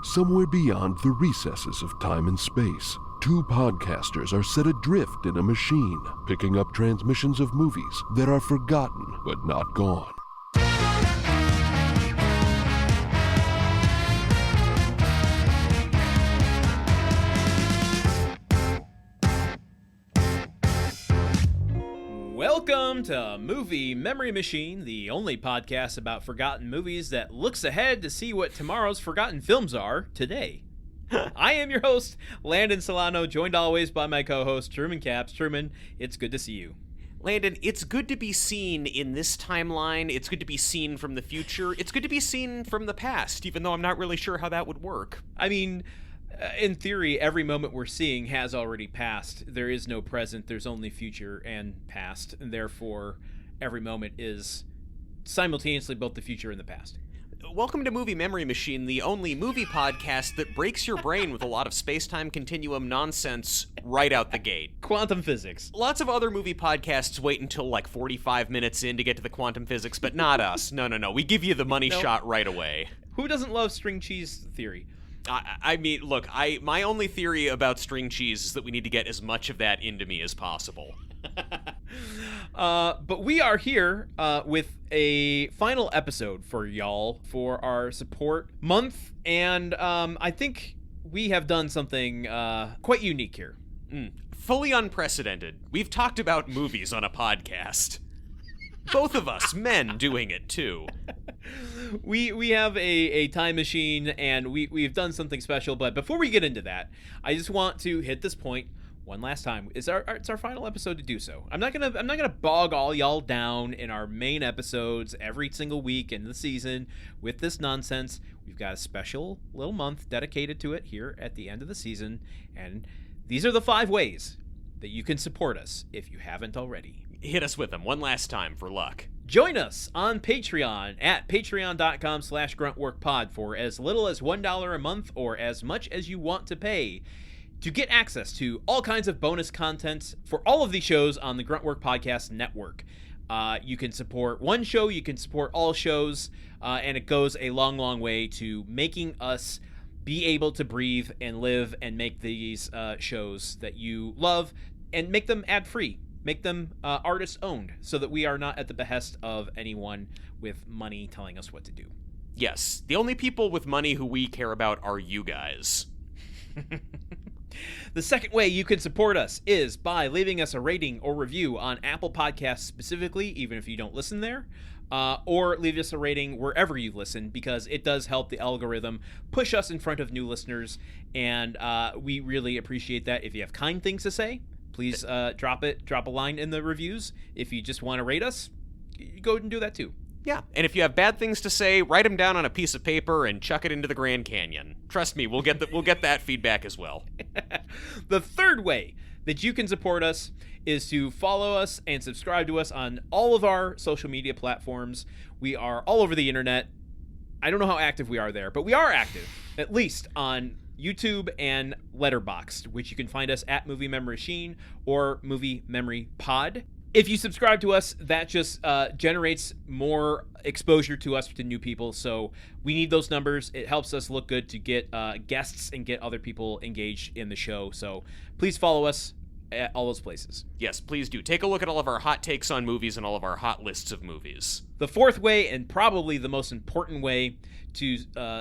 Somewhere beyond the recesses of time and space, two podcasters are set adrift in a machine, picking up transmissions of movies that are forgotten but not gone. Welcome to Movie Memory Machine, the only podcast about forgotten movies that looks ahead to see what tomorrow's forgotten films are today. I am your host, Landen Solano, joined always by my co-host, Truman Caps. Truman, it's good to see you. Landon, it's good to be seen in this timeline. It's good to be seen from the future. It's good to be seen from the past, even though I'm not really sure how that would work. I mean, in theory, every moment we're seeing has already passed. There is no present, there's only future and past, and therefore every moment is simultaneously both the future and the past. Welcome to Movie Memory Machine, the only movie podcast that breaks your brain with a lot of space-time continuum nonsense right out the gate. Quantum physics. Lots of other movie podcasts wait until like 45 minutes in to get to the quantum physics, but not us. No. We give you the money shot right away. Who doesn't love string cheese theory? I mean, look, my only theory about string cheese is that we need to get as much of that into me as possible. But we are here with a final episode for y'all for our support month, and I think we have done something quite unique here. Fully unprecedented. We've talked about movies on a podcast. Both of us, men, doing it too. We have a time machine, and we've done something special. But before we get into that, I just want to hit this point one last time. It's our final episode to do so. I'm not gonna bog all y'all down in our main episodes every single week in the season with this nonsense. We've got a special little month dedicated to it here at the end of the season, and these are the 5 ways that you can support us if you haven't already. Hit us with them one last time for luck. Join us on Patreon at patreon.com/gruntworkpod for as little as $1 a month or as much as you want to pay to get access to all kinds of bonus content for all of the shows on the Gruntwork Podcast Network. You can support one show, you can support all shows, and it goes a long, long way to making us be able to breathe and live and make these shows that you love and make them ad-free. Make them artist-owned so that we are not at the behest of anyone with money telling us what to do. Yes, the only people with money who we care about are you guys. The second way you can support us is by leaving us a rating or review on Apple Podcasts specifically, even if you don't listen there, or leave us a rating wherever you listen, because it does help the algorithm push us in front of new listeners, and we really appreciate that. If you have kind things to say, please drop a line in the reviews. If you just want to rate us, go ahead and do that too. Yeah, and if you have bad things to say, write them down on a piece of paper and chuck it into the Grand Canyon. Trust me, we'll get that feedback as well. The third way that you can support us is to follow us and subscribe to us on all of our social media platforms. We are all over the internet. I don't know how active we are there, but we are active, at least on YouTube and Letterboxd, which you can find us at Movie Memory Machine or Movie Memory Pod. If you subscribe to us, that just generates more exposure to us to new people, so we need those numbers. It helps us look good to get guests and get other people engaged in the show, so please follow us at all those places. Yes, please do. Take a look at all of our hot takes on movies and all of our hot lists of movies. The fourth way, and probably the most important way to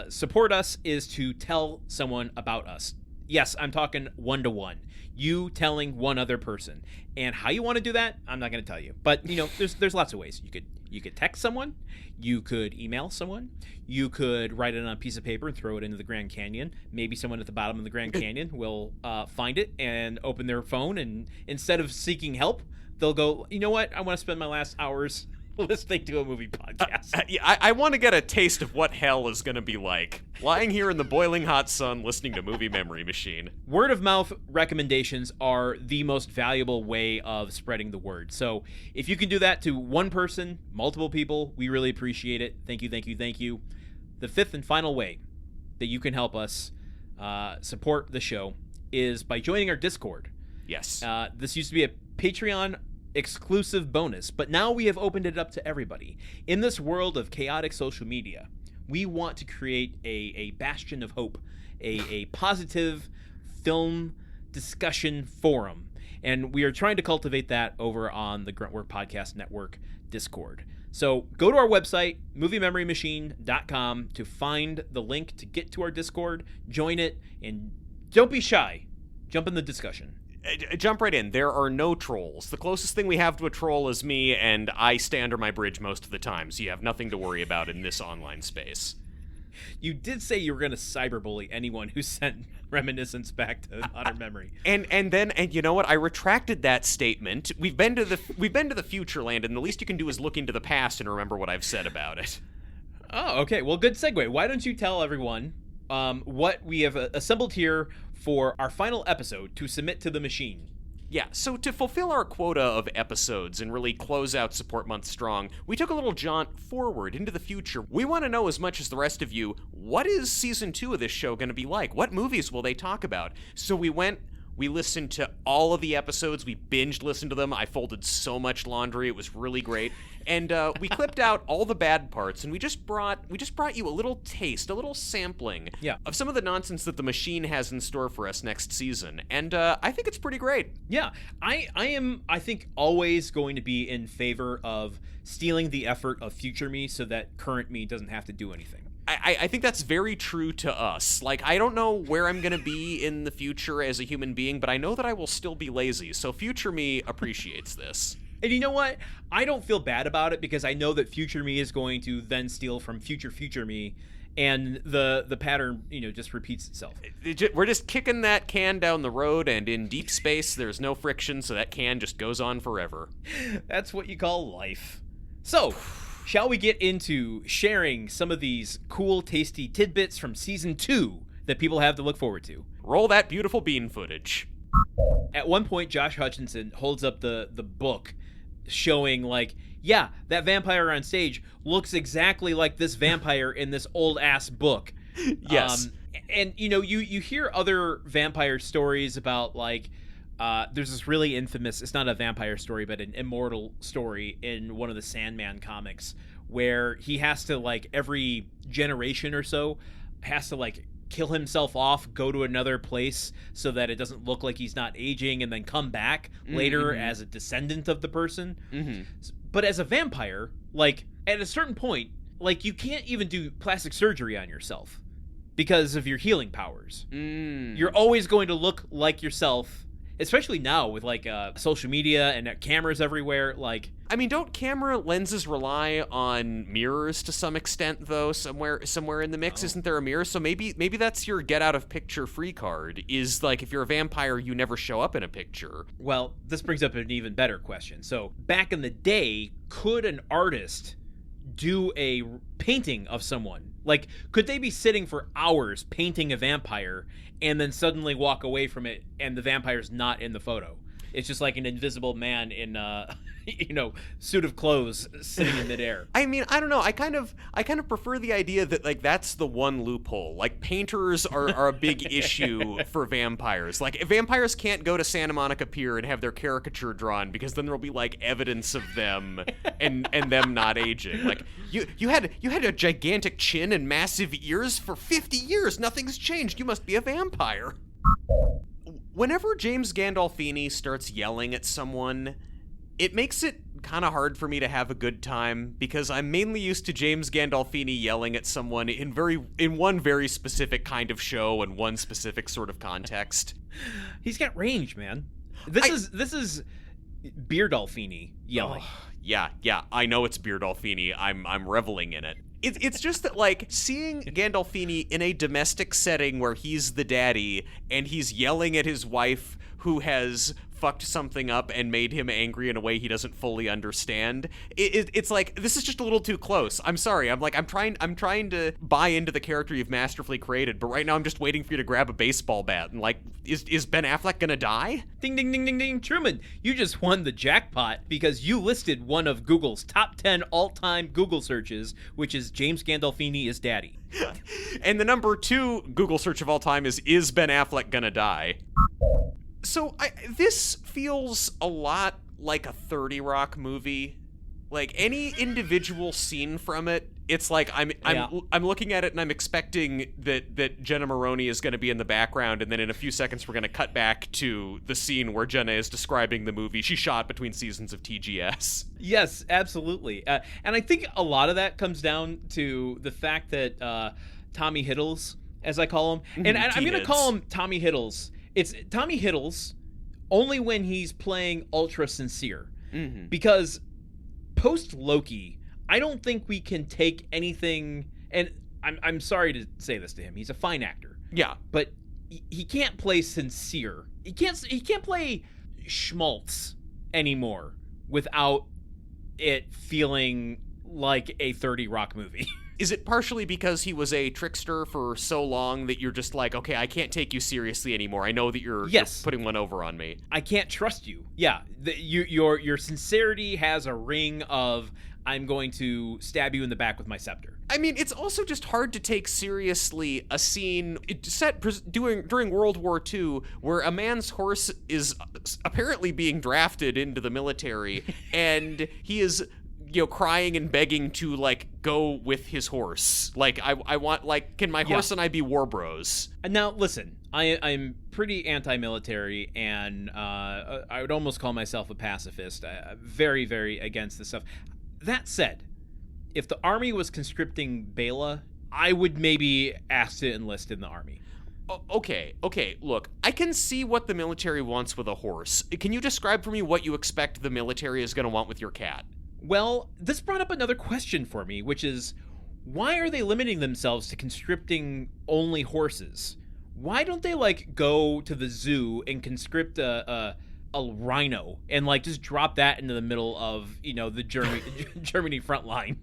support us, is to tell someone about us. Yes, I'm talking one-to-one. You telling one other person. And how you want to do that, I'm not going to tell you. But, there's lots of ways. You could text someone. You could email someone. You could write it on a piece of paper and throw it into the Grand Canyon. Maybe someone at the bottom of the Grand Canyon will find it and open their phone, and instead of seeking help, they'll go, you know what? I want to spend my last hours listening to a movie podcast. I want to get a taste of what hell is going to be like. Lying here in the boiling hot sun listening to Movie Memory Machine. Word of mouth recommendations are the most valuable way of spreading the word. So if you can do that to one person, multiple people, we really appreciate it. Thank you, thank you, thank you. The fifth and final way that you can help us support the show is by joining our Discord. Yes. This used to be a Patreon exclusive bonus, but now we have opened it up to everybody. In this world of chaotic social media, We want to create a bastion of hope, a positive film discussion forum. And we are trying to cultivate that over on the Gruntwork Podcast Network Discord. So go to our website, moviememorymachine.com, to find the link to get to our Discord, join it, and don't be shy. Jump in the discussion. Jump right in. There are no trolls. The closest thing we have to a troll is me, and I stay under my bridge most of the time, so you have nothing to worry about in this online space. You did say you were going to cyberbully anyone who sent reminiscence back to modern memory. And you know what? I retracted that statement. We've been to the future, Landon. The least you can do is look into the past and remember what I've said about it. Oh, okay. Well, good segue. Why don't you tell everyone what we have assembled here for our final episode to submit to the machine? Yeah, so to fulfill our quota of episodes and really close out Support Month strong, we took a little jaunt forward into the future. We want to know as much as the rest of you, what is Season 2 of this show going to be like? What movies will they talk about? So we listened to all of the episodes, we binge listened to them, I folded so much laundry, it was really great, and we clipped out all the bad parts, and we just brought you a little taste, a little sampling of some of the nonsense that the machine has in store for us next season, and I think it's pretty great. Yeah, I am, I think, always going to be in favor of stealing the effort of future me so that current me doesn't have to do anything. I think that's very true to us. Like, I don't know where I'm going to be in the future as a human being, but I know that I will still be lazy, so future me appreciates this. And you know what? I don't feel bad about it because I know that future me is going to then steal from future me, and the pattern, just repeats itself. We're just kicking that can down the road, and in deep space, there's no friction, so that can just goes on forever. That's what you call life. So, shall we get into sharing some of these cool, tasty tidbits from Season 2 that people have to look forward to? Roll that beautiful bean footage. At one point, Josh Hutcherson holds up the book showing, like, yeah, that vampire on stage looks exactly like this vampire in this old-ass book. Yes. And, you hear other vampire stories about, like, there's this really infamous, it's not a vampire story, but an immortal story in one of the Sandman comics where he has to, like, every generation or so, has to, like, kill himself off, go to another place so that it doesn't look like he's not aging, and then come back later as a descendant of the person. But as a vampire, like, at a certain point, like, you can't even do plastic surgery on yourself because of your healing powers. You're always going to look like yourself, especially now with, like, social media and cameras everywhere. Like, I mean, don't camera lenses rely on mirrors to some extent, though? Somewhere in the mix, isn't there a mirror? So maybe that's your get out of picture free card, is like, if you're a vampire, you never show up in a picture. Well, this brings up an even better question. So back in the day, could an artist do a painting of someone? Like, could they be sitting for hours painting a vampire and then suddenly walk away from it and the vampire's not in the photo? It's just like an invisible man in suit of clothes sitting in midair. I mean, I don't know. I kind of prefer the idea that, like, that's the one loophole. Like, painters are a big issue for vampires. Like, vampires can't go to Santa Monica Pier and have their caricature drawn because then there'll be, like, evidence of them and them not aging. Like, you had a gigantic chin and massive ears for 50 years. Nothing's changed. You must be a vampire. Whenever James Gandolfini starts yelling at someone, it makes it kind of hard for me to have a good time because I'm mainly used to James Gandolfini yelling at someone in one very specific kind of show and one specific sort of context. He's got range, man. This is Beardolfini yelling. Oh, yeah, I know it's Beardolfini. I'm reveling in it. It's just that, like, seeing Gandolfini in a domestic setting where he's the daddy and he's yelling at his wife who has fucked something up and made him angry in a way he doesn't fully understand. It's like, this is just a little too close. I'm sorry. I'm trying to buy into the character you've masterfully created, but right now I'm just waiting for you to grab a baseball bat and, like, is Ben Affleck gonna die? Ding, ding, ding, ding, ding. Truman, you just won the jackpot because you listed one of Google's top 10 all-time Google searches, which is James Gandolfini is daddy. And the number 2 Google search of all time is Ben Affleck gonna die? So this feels a lot like a 30 Rock movie. Like, any individual scene from it It's like I'm looking at it and I'm expecting that Jenna Maroney is going to be in the background, and then in a few seconds we're going to cut back to the scene where Jenna is describing the movie she shot between seasons of TGS. Yes, absolutely. And I think a lot of that comes down to the fact that Tommy Hiddles, as I call him, and I'm going to call him Tommy Hiddles. It's Tommy Hiddles only when he's playing ultra sincere, because post Loki, I don't think we can take anything, and I'm sorry to say this to him. He's a fine actor. Yeah. But he can't play sincere. He can't play schmaltz anymore without it feeling like a 30 Rock movie. Is it partially because he was a trickster for so long that you're just like, okay, I can't take you seriously anymore. I know that you're putting one over on me. I can't trust you. Yeah, your sincerity has a ring of, I'm going to stab you in the back with my scepter. I mean, it's also just hard to take seriously a scene set during World War II where a man's horse is apparently being drafted into the military, and he is, crying and begging to, go with his horse. I want, can my horse and I be war bros? Now, listen, I'm pretty anti-military, and I would almost call myself a pacifist. Very, very against this stuff. That said, if the army was conscripting Bela, I would maybe ask to enlist in the army. Okay, look, I can see what the military wants with a horse. Can you describe for me what you expect the military is going to want with your cat? Well, this brought up another question for me, which is, why are they limiting themselves to conscripting only horses? Why don't they, go to the zoo and conscript a rhino and just drop that into the middle of the Germany front line?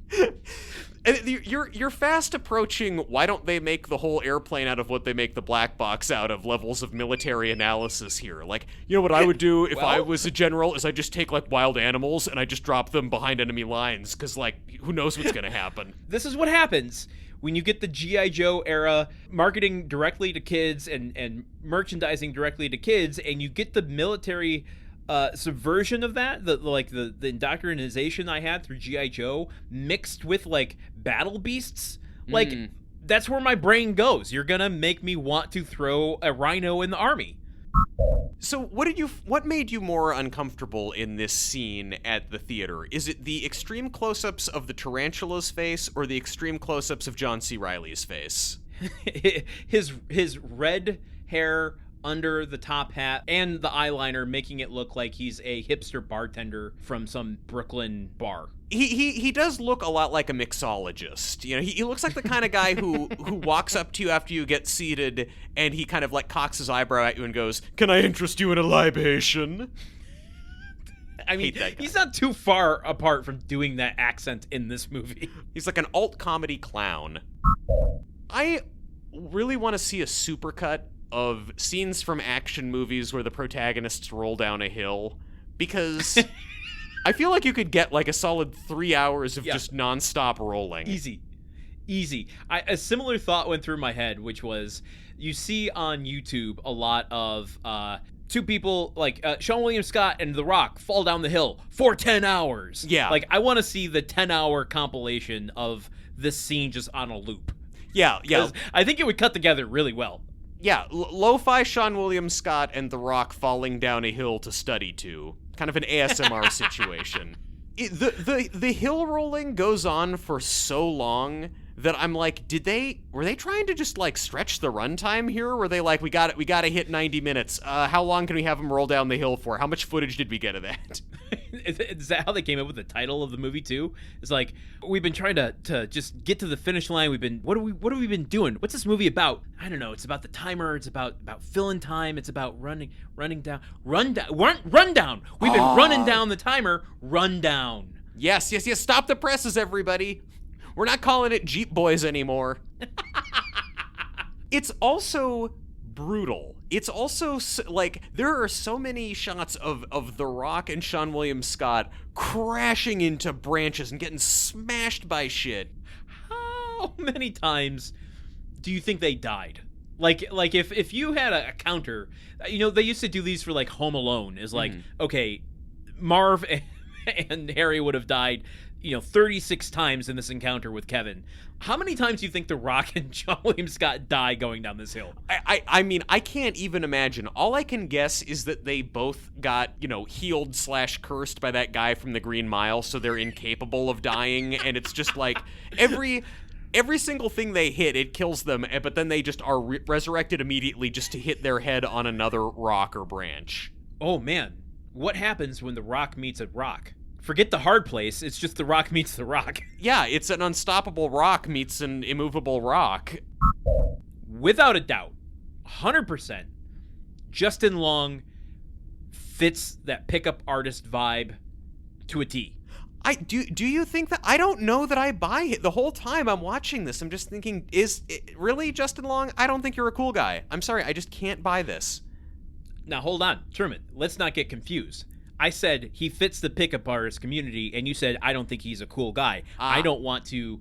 And you're fast approaching, why don't they make the whole airplane out of what they make the black box out of, levels of military analysis here. What I would do if I was a general is I just take wild animals and I just drop them behind enemy lines, because who knows what's gonna happen. This is what happens when you get the G.I. Joe era marketing directly to kids and merchandising directly to kids, and you get the military subversion of that, the indoctrination I had through G.I. Joe mixed with battle beasts. That's where my brain goes. You're gonna make me want to throw a rhino in the army. So what made you more uncomfortable in this scene at the theater? Is it the extreme close-ups of the tarantula's face or the extreme close-ups of John C. Reilly's face? his red hair under the top hat and the eyeliner, making it look like he's a hipster bartender from some Brooklyn bar. He does look a lot like a mixologist. He looks like the kind of guy who walks up to you after you get seated, and he kind of cocks his eyebrow at you and goes, "Can I interest you in a libation?" I mean, he's not too far apart from doing that accent in this movie. He's like an alt comedy clown. I really want to see a supercut of scenes from action movies where the protagonists roll down a hill, because I feel like you could get a solid 3 hours of just nonstop rolling. Easy. A similar thought went through my head, which was, you see on YouTube a lot of two people Sean William Scott and The Rock fall down the hill for 10 hours. Yeah. I want to see the 10-hour compilation of this scene just on a loop. Yeah. I think it would cut together really well. Yeah, lo-fi Sean William Scott and The Rock falling down a hill to study to. Kind of an ASMR situation. The hill rolling goes on for so long that I'm like, were they trying to just stretch the runtime here? Were they we got to hit 90 minutes. How long can we have them roll down the hill for? How much footage did we get of that? Is that how they came up with the title of the movie too? It's we've been trying to just get to the finish line. What have we been doing? What's this movie about? I don't know. It's about the timer. It's about filling time. It's about running down. Run down. We've been running down the timer. Run down. Yes. Stop the presses, everybody. We're not calling it Jeep Boys anymore. It's also brutal. It's also there are so many shots of The Rock and Sean William Scott crashing into branches and getting smashed by shit. How many times do you think they died? If you had a counter, they used to do these for Home Alone. Is okay, Marv and Harry would have died, 36 times in this encounter with Kevin. How many times do you think The Rock and John Williams Scott die going down this hill? I mean, I can't even imagine. All I can guess is that they both got, healed/cursed by that guy from the Green Mile, so they're incapable of dying, and it's just like every single thing they hit, it kills them, but then they just are resurrected immediately just to hit their head on another rock or branch. Oh, man. What happens when The Rock meets a rock? Forget the hard place, it's just The Rock meets The Rock. Yeah, it's an unstoppable rock meets an immovable rock. Without a doubt, 100%, Justin Long fits that pickup artist vibe to a T. Do you think that? I don't know that I buy it. The whole time I'm watching this, I'm just thinking, is it really Justin Long? I don't think you're a cool guy. I'm sorry, I just can't buy this. Now, hold on, Truman, let's not get confused. I said he fits the pickup artist community, and you said I don't think he's a cool guy. I don't want to...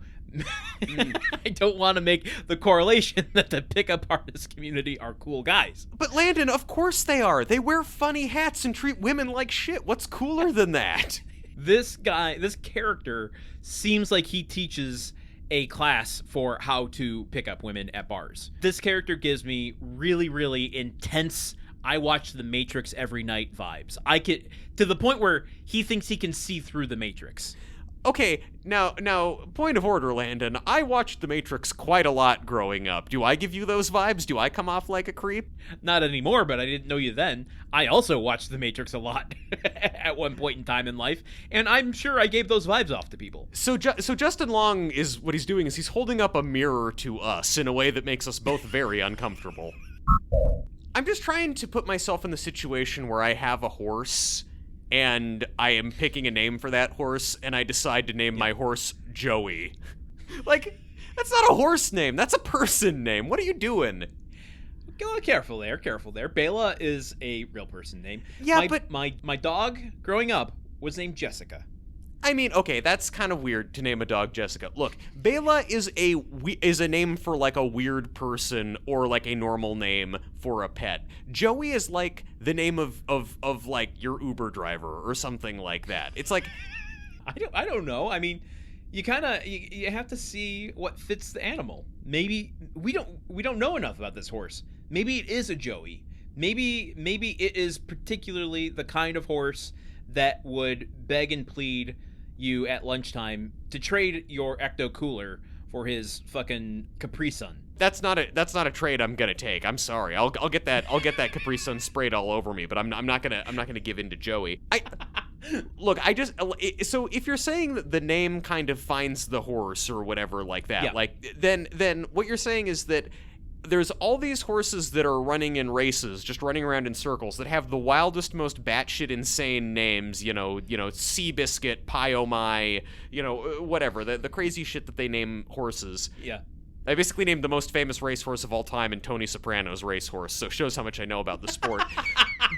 I don't want to make the correlation that the pickup artist community are cool guys. But Landon, of course they are. They wear funny hats and treat women like shit. What's cooler than that? This character seems like he teaches a class for how to pick up women at bars. This character gives me really, really intense, I watch The Matrix every night vibes. To the point where he thinks he can see through The Matrix. Okay, now, point of order, Landon. I watched The Matrix quite a lot growing up. Do I give you those vibes? Do I come off like a creep? Not anymore, but I didn't know you then. I also watched The Matrix a lot at one point in time in life, and I'm sure I gave those vibes off to people. So Justin Long is, what he's doing is he's holding up a mirror to us in a way that makes us both very uncomfortable. I'm just trying to put myself in the situation where I have a horse, and I am picking a name for that horse, and I decide to name my horse Joey. Like, that's not a horse name. That's a person name. What are you doing? Careful there. Bela is a real person name. Yeah, but my dog growing up was named Jessica. I mean, okay, that's kind of weird to name a dog Jessica. Look, Bela is a name for like a weird person or like a normal name for a pet. Joey is like the name of like your Uber driver or something like that. It's like I don't know. I mean, you have to see what fits the animal. Maybe we don't know enough about this horse. Maybe it is a Joey. Maybe it is particularly the kind of horse that would beg and plead you at lunchtime to trade your Ecto Cooler for his fucking Capri Sun. That's not a trade I'm gonna take. I'm sorry. I'll get that Capri Sun sprayed all over me, but I'm not gonna give in to Joey. So if you're saying that the name kind of finds the horse or whatever like that, like then what you're saying is that there's all these horses that are running in races, just running around in circles, that have the wildest, most batshit insane names, Seabiscuit, Pie-O-My, whatever, the crazy shit that they name horses. Yeah. I basically named the most famous racehorse of all time in Tony Soprano's racehorse, so it shows how much I know about the sport.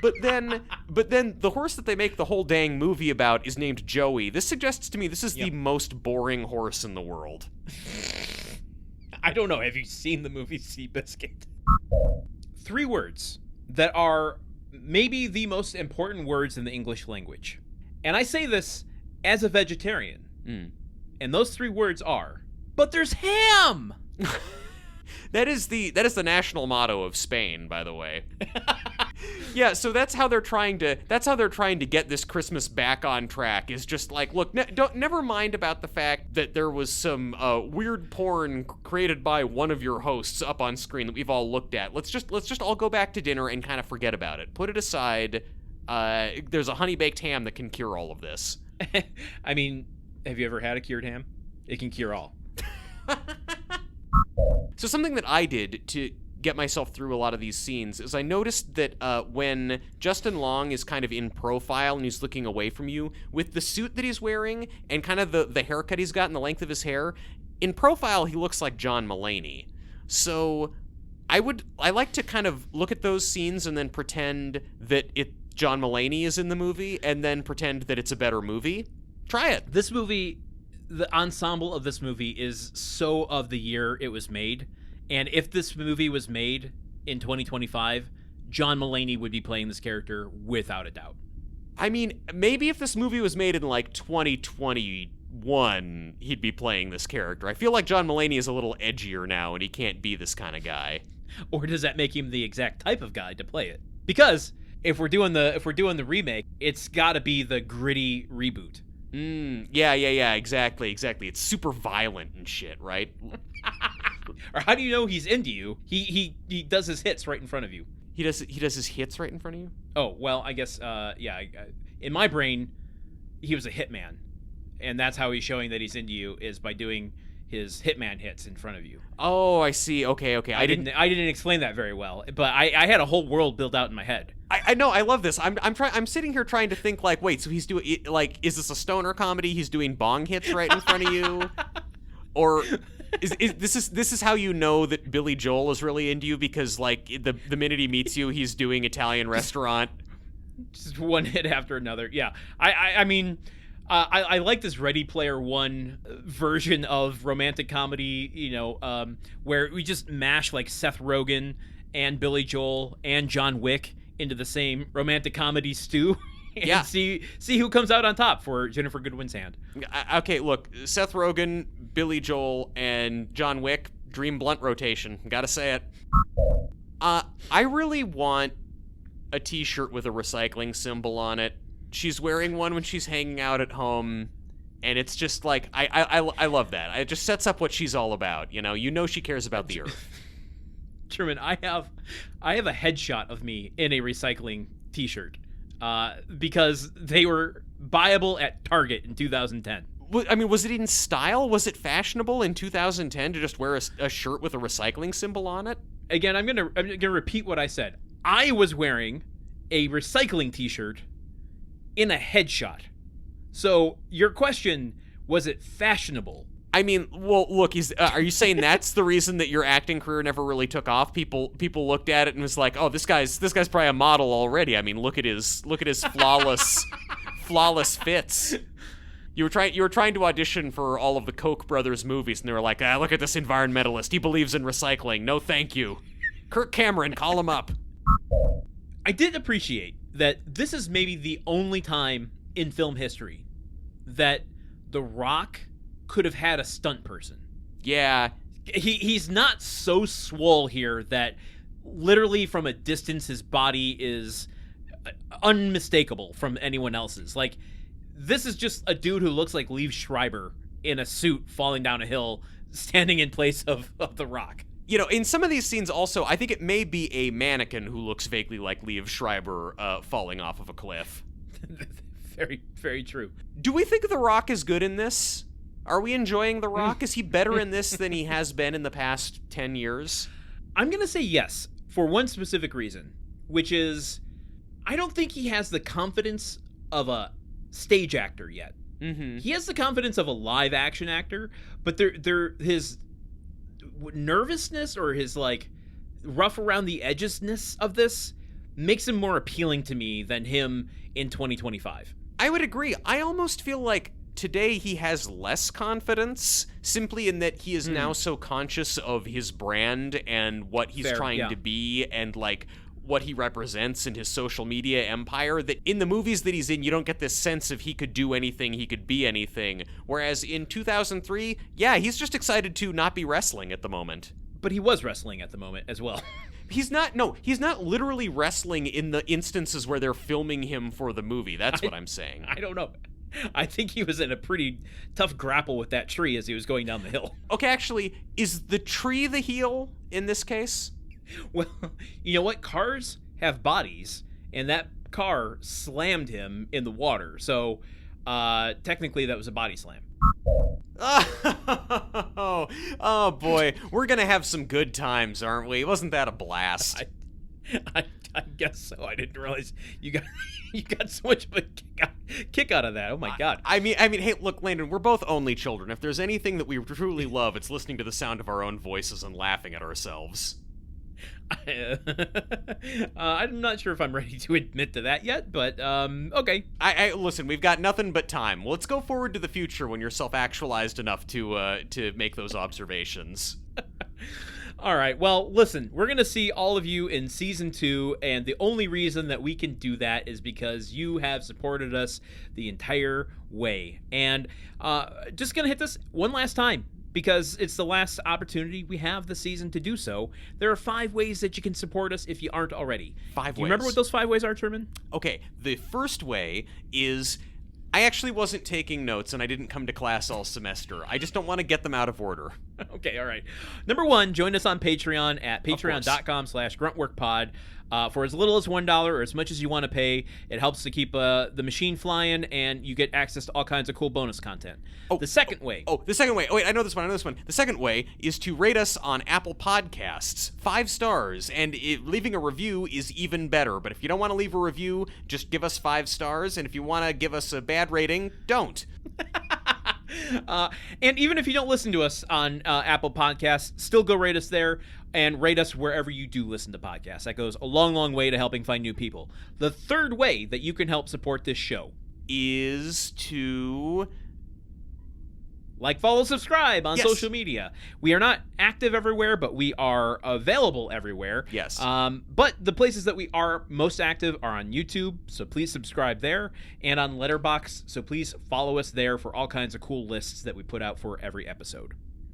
But then the horse that they make the whole dang movie about is named Joey. This suggests to me this is the most boring horse in the world. I don't know. Have you seen the movie Seabiscuit? 3 words that are maybe the most important words in the English language. And I say this as a vegetarian. And those 3 words are, but there's ham! That is the national motto of Spain, by the way. Yeah, so that's how they're trying to get this Christmas back on track. Is just like, look, never mind about the fact that there was some weird porn created by one of your hosts up on screen that we've all looked at. Let's just all go back to dinner and kind of forget about it. Put it aside. There's a honey baked ham that can cure all of this. I mean, have you ever had a cured ham? It can cure all. So something that I did to get myself through a lot of these scenes is I noticed that when Justin Long is kind of in profile and he's looking away from you, with the suit that he's wearing and kind of the haircut he's got and the length of his hair, in profile he looks like John Mulaney. So I like to kind of look at those scenes and then pretend that John Mulaney is in the movie and then pretend that it's a better movie. Try it. This movie, the ensemble of this movie is so of the year it was made. And if this movie was made in 2025, John Mulaney would be playing this character without a doubt. I mean, maybe if this movie was made in, like, 2021, he'd be playing this character. I feel like John Mulaney is a little edgier now, and he can't be this kind of guy. Or does that make him the exact type of guy to play it? Because if we're doing the remake, it's got to be the gritty reboot. Yeah, exactly. It's super violent and shit, right? Or how do you know he's into you? He does his hits right in front of you. He does his hits right in front of you? Oh, well, I guess, in my brain, he was a hitman. And that's how he's showing that he's into you, is by doing his hitman hits in front of you. Oh, I see. Okay. I didn't explain that very well, but I had a whole world built out in my head. I know. I love this. I'm sitting here trying to think, like, wait, so he's doing, like, is this a stoner comedy? He's doing bong hits right in front of you? Or... This is how you know that Billy Joel is really into you, because, like, the minute he meets you, he's doing Italian restaurant. Just one hit after another. Yeah. I mean, I like this Ready Player One version of romantic comedy, you know, where we just mash, like, Seth Rogen and Billy Joel and John Wick into the same romantic comedy stew. And see who comes out on top for Jennifer Goodwin's hand. Okay, look, Seth Rogen, Billy Joel, and John Wick, dream blunt rotation. Gotta say it. I really want a t-shirt with a recycling symbol on it. She's wearing one when she's hanging out at home, and it's just like, I love that. It just sets up what she's all about, you know she cares about the earth. Truman, I have a headshot of me in a recycling t-shirt. Because they were buyable at Target in 2010. I mean, was it in style? Was it fashionable in 2010 to just wear a shirt with a recycling symbol on it? Again, I'm gonna repeat what I said. I was wearing a recycling t-shirt in a headshot. So your question, was it fashionable? I mean, well, look, are you saying that's the reason that your acting career never really took off? People looked at it and was like, "Oh, this guy's probably a model already." I mean, look at his flawless fits. You were trying to audition for all of the Koch brothers movies, and they were like, "Look at this environmentalist. He believes in recycling. No, thank you." Kirk Cameron, call him up. I did appreciate that this is maybe the only time in film history that The Rock could have had a stunt person. Yeah. He's not so swole here that literally from a distance his body is unmistakable from anyone else's. Like, this is just a dude who looks like Liev Schreiber in a suit falling down a hill, standing in place of The Rock. You know, in some of these scenes also, I think it may be a mannequin who looks vaguely like Liev Schreiber falling off of a cliff. Very, very true. Do we think The Rock is good in this? Are we enjoying The Rock? Is he better in this than he has been in the past 10 years? I'm going to say yes, for one specific reason, which is I don't think he has the confidence of a stage actor yet. Mm-hmm. He has the confidence of a live action actor, but his nervousness or his, like, rough around the edgesness of this makes him more appealing to me than him in 2025. I would agree. I almost feel like today he has less confidence, simply in that he is now so conscious of his brand and what he's trying to be, and, like, what he represents in his social media empire, that in the movies that he's in, you don't get this sense of he could do anything, he could be anything. Whereas in 2003, yeah, he's just excited to not be wrestling at the moment. But he was wrestling at the moment as well. He's not literally wrestling in the instances where they're filming him for the movie. That's what I'm saying. I don't know. I think he was in a pretty tough grapple with that tree as he was going down the hill. Okay, actually, is the tree the heel in this case? Well, you know what? Cars have bodies, and that car slammed him in the water. So, technically, that was a body slam. Oh boy, we're gonna have some good times, aren't we? Wasn't that a blast? I guess so. I didn't realize you got so much of a kick out of that. Oh my god. I mean, hey, look, Landon, we're both only children. If there's anything that we truly love, it's listening to the sound of our own voices and laughing at ourselves. I'm not sure if I'm ready to admit to that yet, but okay. I listen. We've got nothing but time. Well, let's go forward to the future when you're self-actualized enough to make those observations. All right. Well, listen, we're going to see all of you in season 2, and the only reason that we can do that is because you have supported us the entire way. And just going to hit this one last time, because it's the last opportunity we have this season to do so. There are 5 ways that you can support us if you aren't already. 5 ways. Do you remember what those 5 ways are, Truman? Okay, the first way is... I actually wasn't taking notes, and I didn't come to class all semester. I just don't want to get them out of order. Okay, all right. Number 1, join us on Patreon at patreon.com/gruntworkpod. For as little as $1 or as much as you want to pay, it helps to keep the machine flying, and you get access to all kinds of cool bonus content. The second way. The second way. Oh, wait, I know this one. The second way is to rate us on Apple Podcasts. 5 stars, and leaving a review is even better. But if you don't want to leave a review, just give us 5 stars, and if you want to give us a bad rating, don't. And even if you don't listen to us on Apple Podcasts, still go rate us there and rate us wherever you do listen to podcasts. That goes a long, long way to helping find new people. The third way that you can help support this show is to... like, follow, subscribe on social media. We are not active everywhere, but we are available everywhere. Yes. But the places that we are most active are on YouTube, so please subscribe there, and on Letterboxd, so please follow us there for all kinds of cool lists that we put out for every episode.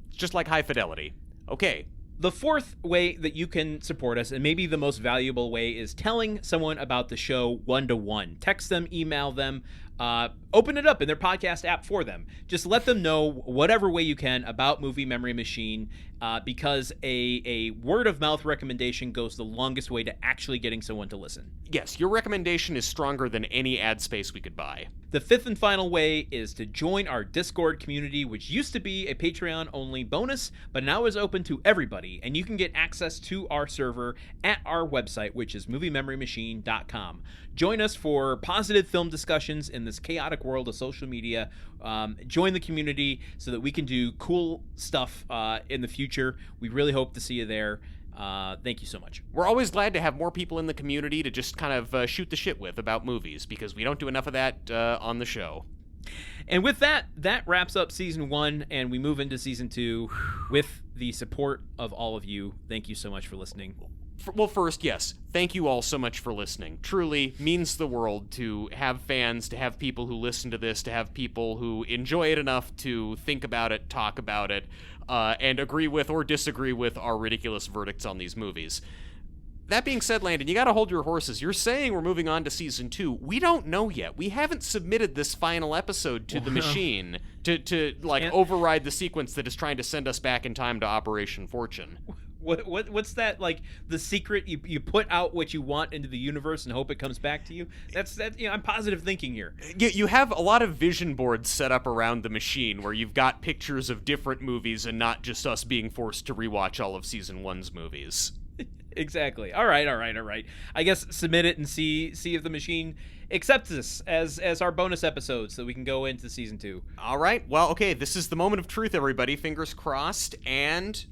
It's just like High Fidelity. Okay. The fourth way that you can support us, and maybe the most valuable way, is telling someone about the show one-to-one. Text them, email them, open it up in their podcast app for them. Just let them know whatever way you can about Movie Memory Machine, because a word-of-mouth recommendation goes the longest way to actually getting someone to listen. Yes, your recommendation is stronger than any ad space we could buy. The fifth and final way is to join our Discord community, which used to be a Patreon-only bonus, but now is open to everybody, and you can get access to our server at our website, which is moviememorymachine.com. Join us for positive film discussions in this chaotic world of social media. Join the community so that we can do cool stuff in the future. We really hope to see you there. Thank you so much. We're always glad to have more people in the community to just kind of shoot the shit with about movies, because we don't do enough of that on the show. And with that wraps up season 1, and we move into season 2 with the support of all of you. Thank you so much for listening. Well, first, yes, thank you all so much for listening. Truly means the world to have fans, to have people who listen to this, to have people who enjoy it enough to think about it, talk about it, and agree with or disagree with our ridiculous verdicts on these movies. That being said, Landon, you gotta hold your horses. You're saying we're moving on to season 2. We don't know yet. We haven't submitted this final episode to the machine to override the sequence that is trying to send us back in time to Operation Fortune. What's that, like, the secret? You put out what you want into the universe and hope it comes back to you? That's I'm positive thinking here. You have a lot of vision boards set up around the machine where you've got pictures of different movies and not just us being forced to rewatch all of season 1's movies. Exactly. All right. I guess submit it and see if the machine accepts this as our bonus episode so we can go into season 2. All right. Well, okay, this is the moment of truth, everybody. Fingers crossed, and...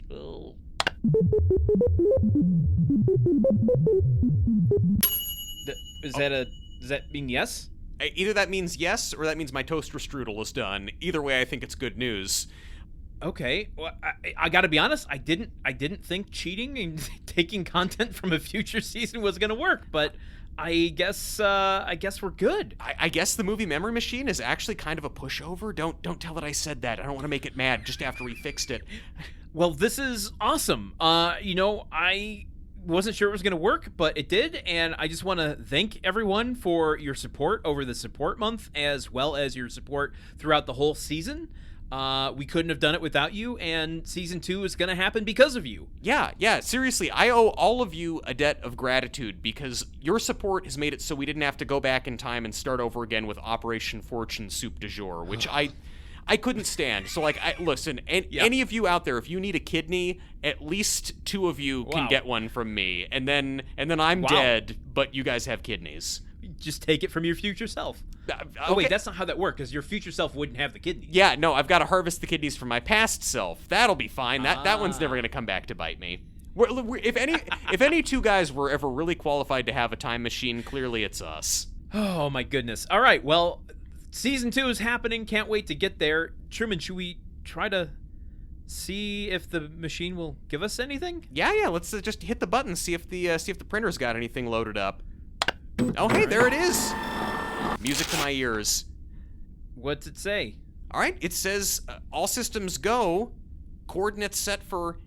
Does that mean yes? Either that means yes, or that means my toaster strudel is done. Either way, I think it's good news. Okay, well, I gotta be honest. I didn't think cheating and taking content from a future season was gonna work, but I guess we're good. I guess the Movie Memory Machine is actually kind of a pushover. Don't tell it I said that. I don't want to make it mad just after we fixed it. Well, this is awesome. I wasn't sure it was going to work, but it did, and I just want to thank everyone for your support over the support month, as well as your support throughout the whole season. We couldn't have done it without you, and season 2 is going to happen because of you. Yeah, seriously, I owe all of you a debt of gratitude, because your support has made it so we didn't have to go back in time and start over again with Operation Fortune Soup du Jour, which I couldn't stand. So, listen, any of you out there, if you need a kidney, at least 2 of you can get one from me, and then I'm dead, but you guys have kidneys. Just take it from your future self. Okay. Oh, wait, that's not how that works, because your future self wouldn't have the kidneys. Yeah, no, I've got to harvest the kidneys from my past self. That'll be fine. That one's never going to come back to bite me. If any 2 guys were ever really qualified to have a time machine, clearly it's us. Oh, my goodness. All right, well, season 2 is happening. Can't wait to get there. Truman, should we try to see if the machine will give us anything? Yeah. Let's just hit the button, see if the printer's got anything loaded up. Oh, hey, there it is. Music to my ears. What's it say? All right, it says all systems go. Coordinates set for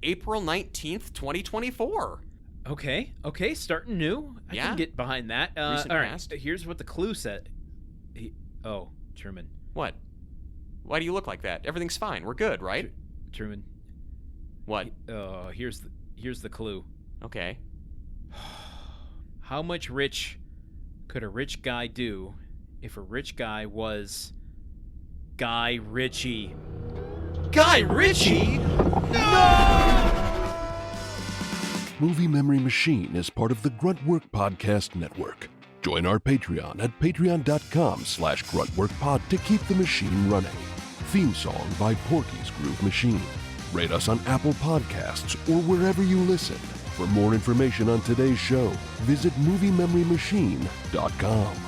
April 19th, 2024. Okay, starting new. I Yeah. can get behind that. Recent all right, past. here's what the clue said. Truman. What? Why do you look like that? Everything's fine. We're good, right? Truman. What? Here's the clue. Okay. How much rich could a rich guy do if a rich guy was Guy Ritchie? Guy Ritchie? Movie Memory Machine is part of the Gruntwork Podcast Network. Join our Patreon at patreon.com/gruntworkpod to keep the machine running. Theme song by Porky's Groove Machine. Rate us on Apple Podcasts or wherever you listen. For more information on today's show, visit moviememorymachine.com.